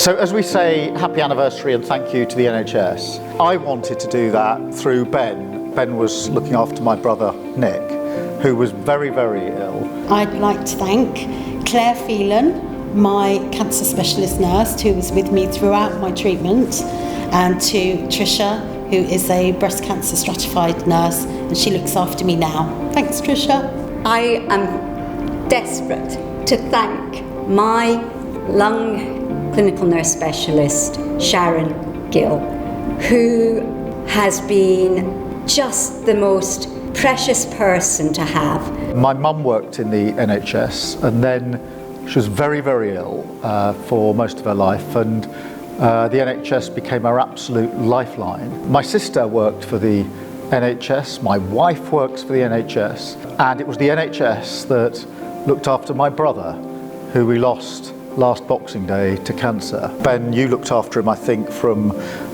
So as we say happy anniversary and thank you to the NHS, I wanted to do that through Ben. Ben was looking after my brother Nick, who was very, very ill. I'd like to thank Claire Phelan, my cancer specialist nurse who was with me throughout my treatment, and to Tricia, who is a breast cancer stratified nurse, and she looks after me now. Thanks, Tricia. I am desperate to thank my lung clinical nurse specialist, Sharon Gill, who has been just the most precious person to have. My mum worked in the NHS and then she was very, very ill for most of her life, and the NHS became her absolute lifeline. My sister worked for the NHS, my wife works for the NHS, and it was the NHS that looked after my brother, who we lost last Boxing Day to cancer. Ben, you looked after him, I think, from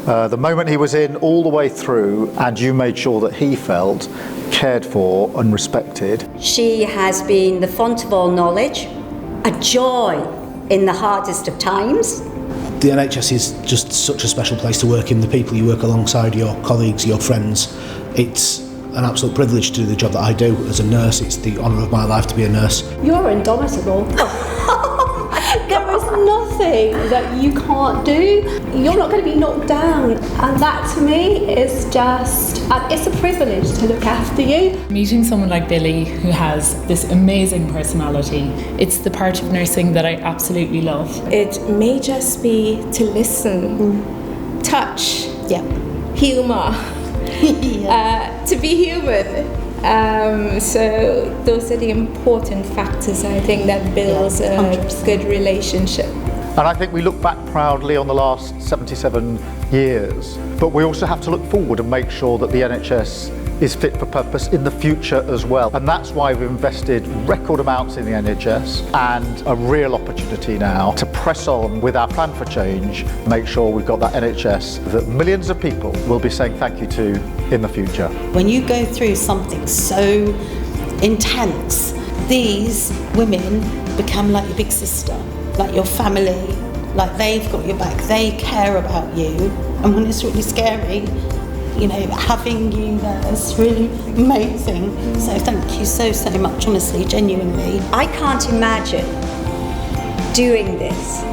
the moment he was in all the way through, and you made sure that he felt cared for and respected. She has been the font of all knowledge, a joy in the hardest of times. The NHS is just such a special place to work in. The people you work alongside, your colleagues, your friends, it's an absolute privilege to do the job that I do as a nurse. It's the honour of my life to be a nurse. You're indomitable. There is nothing that you can't do. You're not going to be knocked down, and that to me is just, it's a privilege to look after you. Meeting someone like Billy, who has this amazing personality, it's the part of nursing that I absolutely love. It may just be to listen, touch, humour, to be human. So those are the important factors, I think, that builds a good relationship. And I think we look back proudly on the last 77 years, but we also have to look forward and make sure that the NHS is fit for purpose in the future as well. And that's why we've invested record amounts in the NHS, and a real opportunity now to press on with our plan for change, make sure we've got that NHS that millions of people will be saying thank you to in the future. When you go through something so intense, these women become like your big sister, like your family, like they've got your back, they care about you. And when it's really scary, you know, having you there is really amazing. So thank you so much, honestly, genuinely. I can't imagine doing this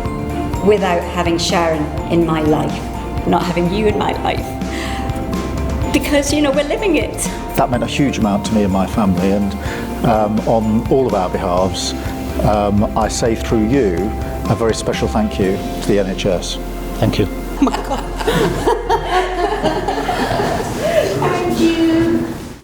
without having Sharon in my life, not having you in my life. Because, you know, we're living it. That meant a huge amount to me and my family, and on all of our behalves, I say through you a very special thank you to the NHS. Thank you. Oh my God.